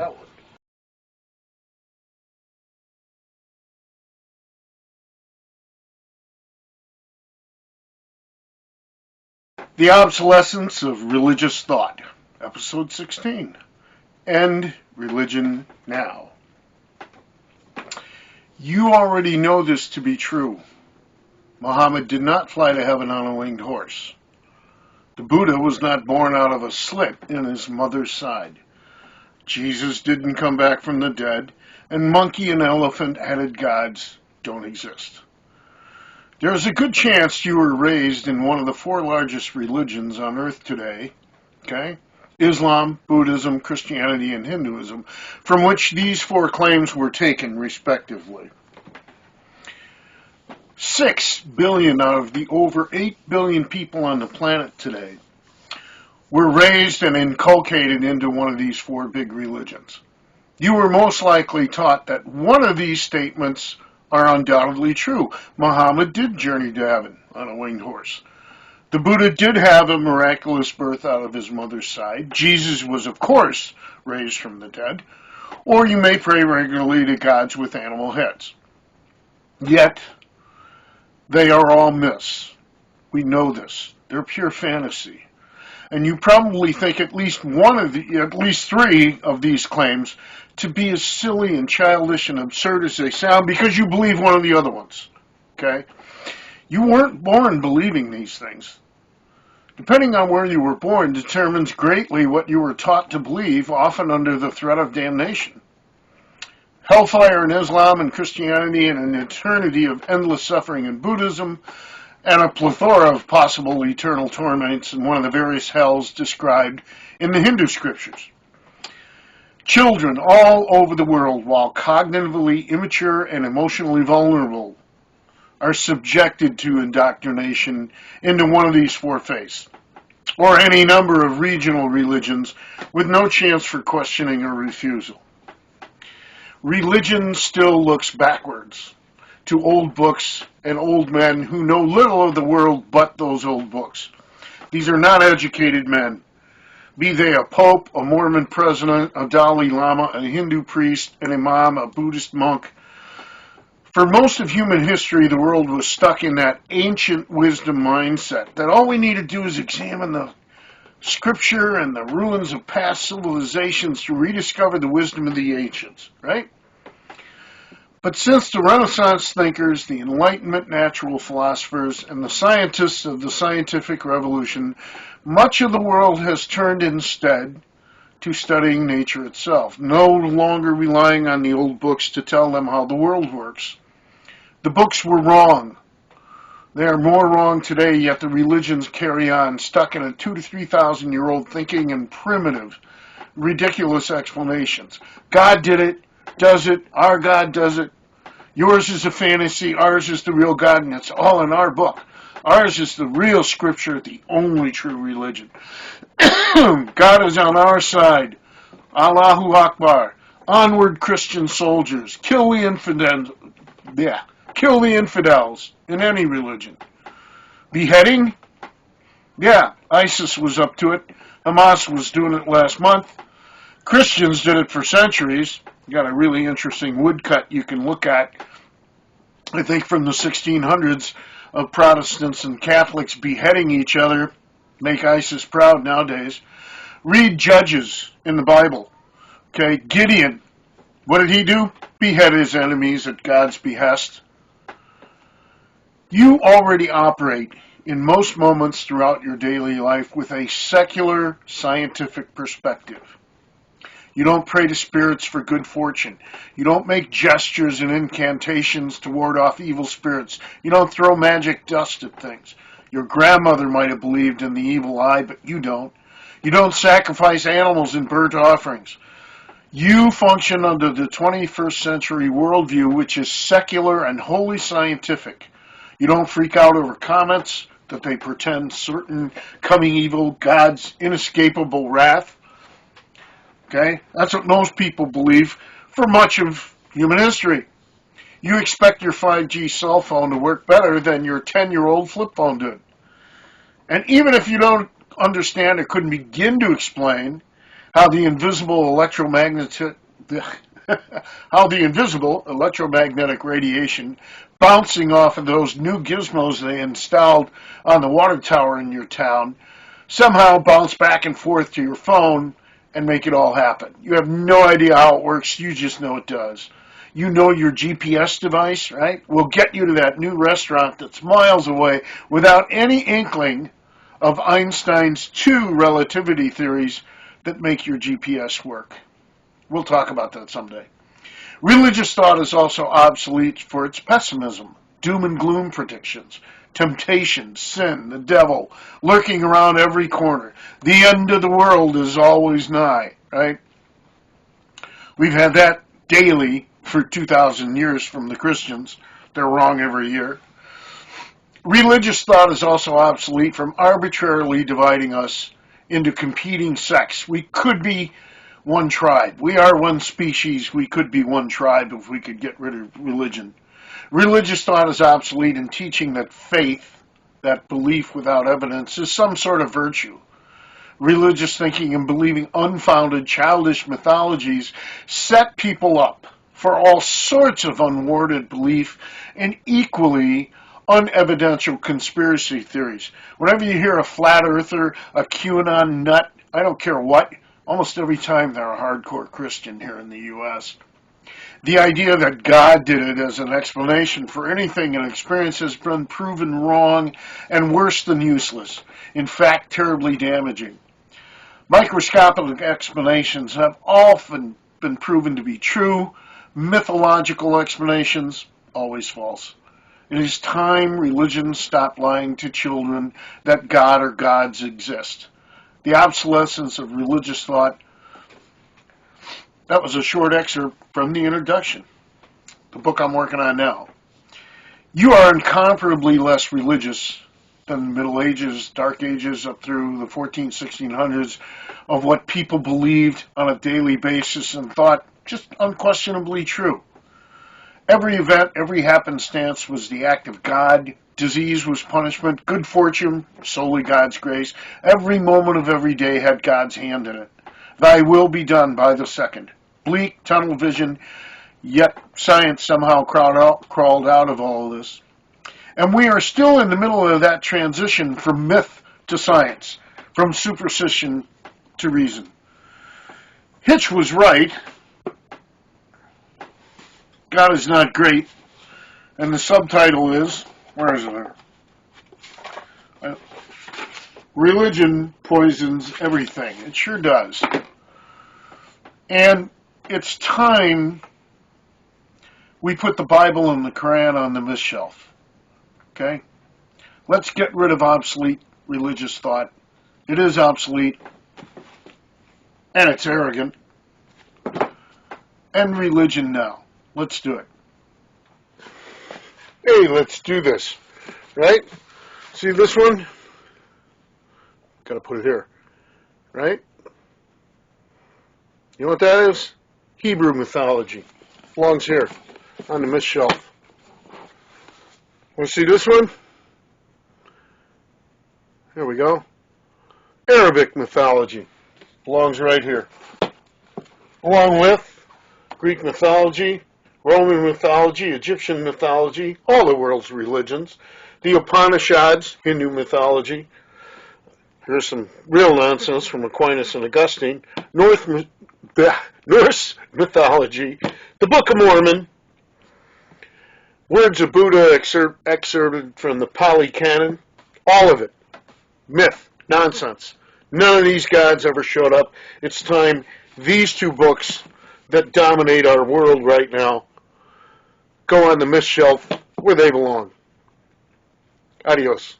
that one. The Obsolescence of Religious Thought, episode 16. End religion now. You already know this to be true. Muhammad did not fly to heaven on a winged horse. The Buddha was not born out of a slit in his mother's side. Jesus didn't come back from the dead, and monkey and elephant-headed gods don't exist. There's a good chance you were raised in one of the four largest religions on earth today, okay? Islam, Buddhism, Christianity, and Hinduism, from which these four claims were taken, respectively. 6 billion out of the over 8 billion people on the planet today were raised and inculcated into one of these four big religions. You were most likely taught that one of these statements are undoubtedly true. Muhammad did journey to heaven on a winged horse. The Buddha did have a miraculous birth out of his mother's side. Jesus was, of course, raised from the dead. Or you may pray regularly to gods with animal heads. Yet, they are all myths. We know this. They're pure fantasy. And you probably think at least three of these claims to be as silly and childish and absurd as they sound because you believe one of the other ones. Okay? You weren't born believing these things. Depending on where you were born determines greatly what you were taught to believe, often under the threat of damnation. Hellfire in Islam and Christianity, and an eternity of endless suffering in Buddhism, and a plethora of possible eternal torments in one of the various hells described in the Hindu scriptures. Children all over the world, while cognitively immature and emotionally vulnerable, are subjected to indoctrination into one of these four faiths, or any number of regional religions with no chance for questioning or refusal. Religion still looks backwards to old books and old men who know little of the world but those old books. These are not educated men, be they a pope, a Mormon president, a Dalai Lama, a Hindu priest, an imam, a Buddhist monk. For most of human history, the world was stuck in that ancient wisdom mindset that all we need to do is examine the scripture and the ruins of past civilizations to rediscover the wisdom of the ancients, right? But since the Renaissance thinkers, the Enlightenment natural philosophers, and the scientists of the scientific revolution, much of the world has turned instead to studying nature itself, no longer relying on the old books to tell them how the world works. The books were wrong. They are more wrong today, yet the religions carry on, stuck in a 2,000 to 3,000 year old thinking and primitive, ridiculous explanations. God did it, does it, our God does it. Yours is a fantasy, ours is the real God, and it's all in our book. Ours is the real scripture, the only true religion. God is on our side. Allahu Akbar. Onward, Christian soldiers. Kill the infidels in any religion. Beheading? Yeah, ISIS was up to it. Hamas was doing it last month. Christians did it for centuries. You got a really interesting woodcut you can look at, I think from the 1600s, of Protestants and Catholics beheading each other. Make ISIS proud nowadays. Read Judges in the Bible. Okay, Gideon, what did he do? Behead his enemies at God's behest. You already operate in most moments throughout your daily life with a secular scientific perspective. You don't pray to spirits for good fortune. You don't make gestures and incantations to ward off evil spirits. You don't throw magic dust at things. Your grandmother might have believed in the evil eye, but you don't. You don't sacrifice animals in burnt offerings. You function under the 21st century worldview, which is secular and wholly scientific. You don't freak out over comments that they pretend certain coming evil God's inescapable wrath. Okay? That's what most people believe for much of human history. You expect your 5G cell phone to work better than your 10-year-old flip phone did. And even if you don't understand or couldn't begin to explain how the invisible electromagnetic radiation bouncing off of those new gizmos they installed on the water tower in your town somehow bounce back and forth to your phone and make it all happen. You have no idea how it works, you just know it does. You know your GPS device, right, will get you to that new restaurant that's miles away without any inkling of Einstein's two relativity theories that make your GPS work. We'll talk about that someday. Religious thought is also obsolete for its pessimism, doom and gloom predictions, temptation, sin, the devil, lurking around every corner. The end of the world is always nigh, right? We've had that daily for 2,000 years from the Christians. They're wrong every year. Religious thought is also obsolete from arbitrarily dividing us into competing sects. We could be one tribe. We are one species. We could be one tribe if we could get rid of religion. Religious thought is obsolete in teaching that faith, that belief without evidence, is some sort of virtue. Religious thinking and believing unfounded, childish mythologies set people up for all sorts of unwarranted belief and equally unevidential conspiracy theories. Whenever you hear a flat earther, a QAnon nut, I don't care what, almost every time they're a hardcore Christian here in the U.S. The idea that God did it as an explanation for anything in experience has been proven wrong and worse than useless. In fact, terribly damaging. Microscopic explanations have often been proven to be true. Mythological explanations, always false. It is time religion stopped lying to children that God or gods exist. The Obsolescence of Religious Thought. That was a short excerpt from the introduction, the book I'm working on now. You are incomparably less religious than the Middle Ages, Dark Ages, up through the 1600s, of what people believed on a daily basis and thought just unquestionably true. Every event, every happenstance was the act of God. Disease was punishment. Good fortune, solely God's grace. Every moment of every day had God's hand in it. Thy will be done by the second. Bleak tunnel vision, yet science somehow crawled out of all of this. And we are still in the middle of that transition from myth to science, from superstition to reason. Hitch was right. God is not great. And the subtitle is, where is it? Religion poisons everything. It sure does. And it's time we put the Bible and the Quran on the myth shelf. Okay? Let's get rid of obsolete religious thought. It is obsolete, and it's arrogant. End religion now. Let's do it. Hey, let's do this. Right? See this one? Got to put it here. Right? You know what that is? Hebrew mythology. Belongs here on the myth shelf. Want to see this one? There we go. Arabic mythology. Belongs right here. Along with Greek mythology, Roman mythology, Egyptian mythology, all the world's religions, the Upanishads, Hindu mythology. Here's some real nonsense from Aquinas and Augustine. Norse mythology, the Book of Mormon, words of Buddha excerpted from the Pali Canon, all of it. Myth, nonsense. None of these gods ever showed up. It's time these two books that dominate our world right now go on the myth shelf where they belong. Adios.